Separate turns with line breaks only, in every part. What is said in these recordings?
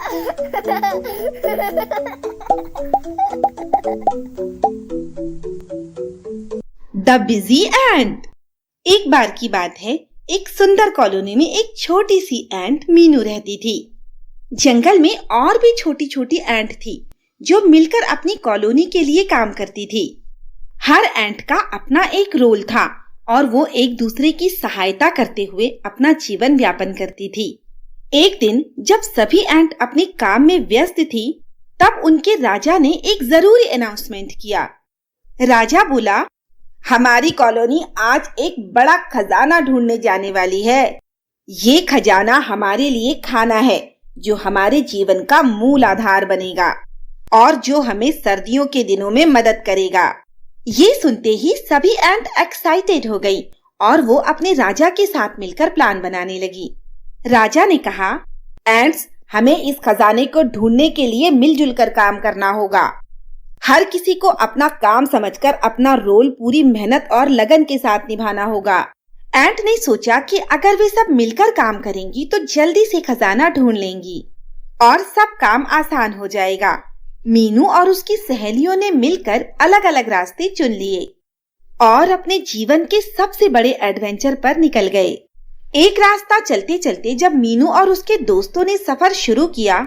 The busy एंट। एक बार की बात है, एक सुंदर कॉलोनी में एक छोटी सी एंट मीनू रहती थी। जंगल में और भी छोटी छोटी एंट थी जो मिलकर अपनी कॉलोनी के लिए काम करती थी। हर एंट का अपना एक रोल था और वो एक दूसरे की सहायता करते हुए अपना जीवन यापन करती थी। एक दिन जब सभी एंट अपने काम में व्यस्त थी, तब उनके राजा ने एक जरूरी अनाउंसमेंट किया। राजा बोला, हमारी कॉलोनी आज एक बड़ा खजाना ढूंढने जाने वाली है। ये खजाना हमारे लिए खाना है जो हमारे जीवन का मूल आधार बनेगा और जो हमें सर्दियों के दिनों में मदद करेगा। ये सुनते ही सभी एंट एक्साइटेड हो गई और वो अपने राजा के साथ मिलकर प्लान बनाने लगी। राजा ने कहा, एंट्स, हमें इस खजाने को ढूंढने के लिए मिलजुल कर काम करना होगा। हर किसी को अपना काम समझकर अपना रोल पूरी मेहनत और लगन के साथ निभाना होगा। एंट ने सोचा कि अगर वे सब मिलकर काम करेंगी तो जल्दी से खजाना ढूंढ लेंगी और सब काम आसान हो जाएगा। मीनू और उसकी सहेलियों ने मिलकर अलग अलग रास्ते चुन लिए और अपने जीवन के सबसे बड़े एडवेंचर पर निकल गए। एक रास्ता चलते चलते जब मीनू और उसके दोस्तों ने सफर शुरू किया,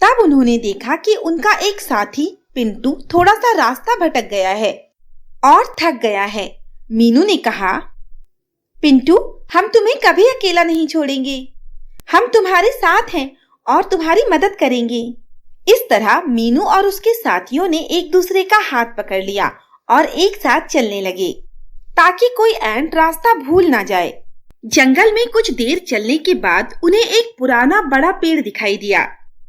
तब उन्होंने देखा कि उनका एक साथी पिंटू थोड़ा सा रास्ता भटक गया है और थक गया है। मीनू ने कहा, पिंटू, हम तुम्हें कभी अकेला नहीं छोड़ेंगे। हम तुम्हारे साथ हैं और तुम्हारी मदद करेंगे। इस तरह मीनू और उसके साथियों ने एक दूसरे का हाथ पकड़ लिया और एक साथ चलने लगे ताकि कोई एंट रास्ता भूल ना जाए। जंगल में कुछ देर चलने के बाद उन्हें एक पुराना बड़ा पेड़ दिखाई दिया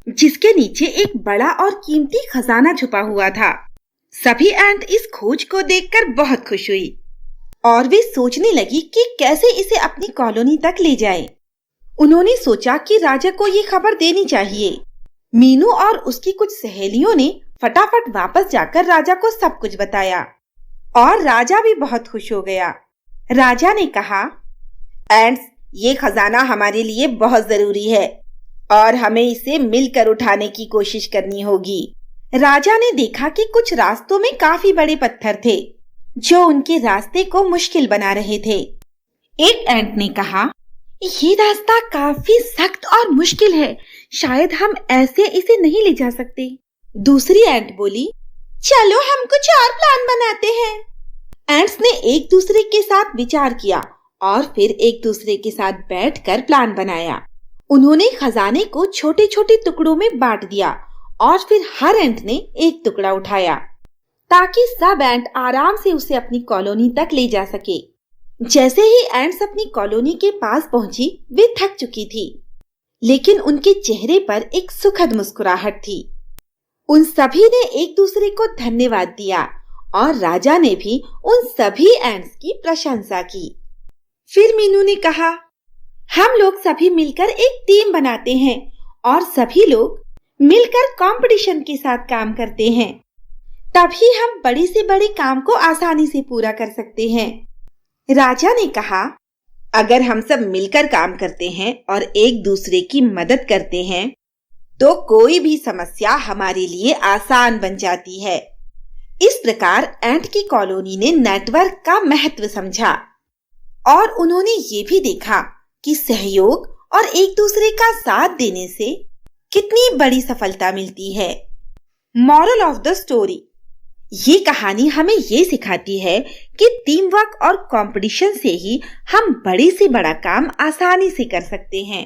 जिसके नीचे एक बड़ा और कीमती खजाना छुपा हुआ था। सभी एंट इस खोज को देखकर बहुत खुश हुई और वे सोचने लगी कि कैसे इसे अपनी कॉलोनी तक ले जाए। उन्होंने सोचा कि राजा को ये खबर देनी चाहिए। मीनू और उसकी कुछ सहेलियों ने फटाफट वापस जाकर राजा को सब कुछ बताया और राजा भी बहुत खुश हो गया। राजा ने कहा, एंट्स, ये खजाना हमारे लिए बहुत जरूरी है और हमें इसे मिलकर उठाने की कोशिश करनी होगी। राजा ने देखा कि कुछ रास्तों में काफी बड़े पत्थर थे जो उनके रास्ते को मुश्किल बना रहे थे। एक एंट ने कहा, ये रास्ता काफी सख्त और मुश्किल है, शायद हम ऐसे इसे नहीं ले जा सकते। दूसरी एंट बोली, चलो हम कुछ और प्लान बनाते हैं। एंट्स ने एक दूसरे के साथ विचार किया और फिर एक दूसरे के साथ बैठकर प्लान बनाया। उन्होंने खजाने को छोटे छोटे टुकड़ों में बांट दिया और फिर हर एंट ने एक टुकड़ा उठाया ताकि सब एंट आराम से उसे अपनी कॉलोनी तक ले जा सके। जैसे ही एंट्स अपनी कॉलोनी के पास पहुंची, वे थक चुकी थी, लेकिन उनके चेहरे पर एक सुखद मुस्कुराहट थी। उन सभी ने एक दूसरे को धन्यवाद दिया और राजा ने भी उन सभी एंट्स की प्रशंसा की। फिर मीनू ने कहा, हम लोग सभी मिलकर एक टीम बनाते हैं और सभी लोग मिलकर कंपटीशन के साथ काम करते हैं, तभी हम बड़े से बड़े काम को आसानी से पूरा कर सकते हैं। राजा ने कहा, अगर हम सब मिलकर काम करते हैं और एक दूसरे की मदद करते हैं तो कोई भी समस्या हमारे लिए आसान बन जाती है। इस प्रकार एंट की कॉलोनी ने नेटवर्क का महत्व समझा और उन्होंने ये भी देखा कि सहयोग और एक दूसरे का साथ देने से कितनी बड़ी सफलता मिलती है। मॉरल ऑफ द स्टोरी, ये कहानी हमें ये सिखाती है कि टीम वर्क और कंपटीशन से ही हम बड़े से बड़ा काम आसानी से कर सकते हैं।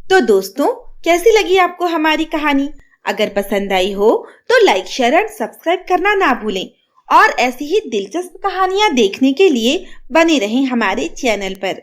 तो दोस्तों, कैसी लगी आपको हमारी कहानी? अगर पसंद आई हो तो लाइक, शेयर और सब्सक्राइब करना ना भूलें और ऐसी ही दिलचस्प कहानियां देखने के लिए बने रहें हमारे चैनल पर।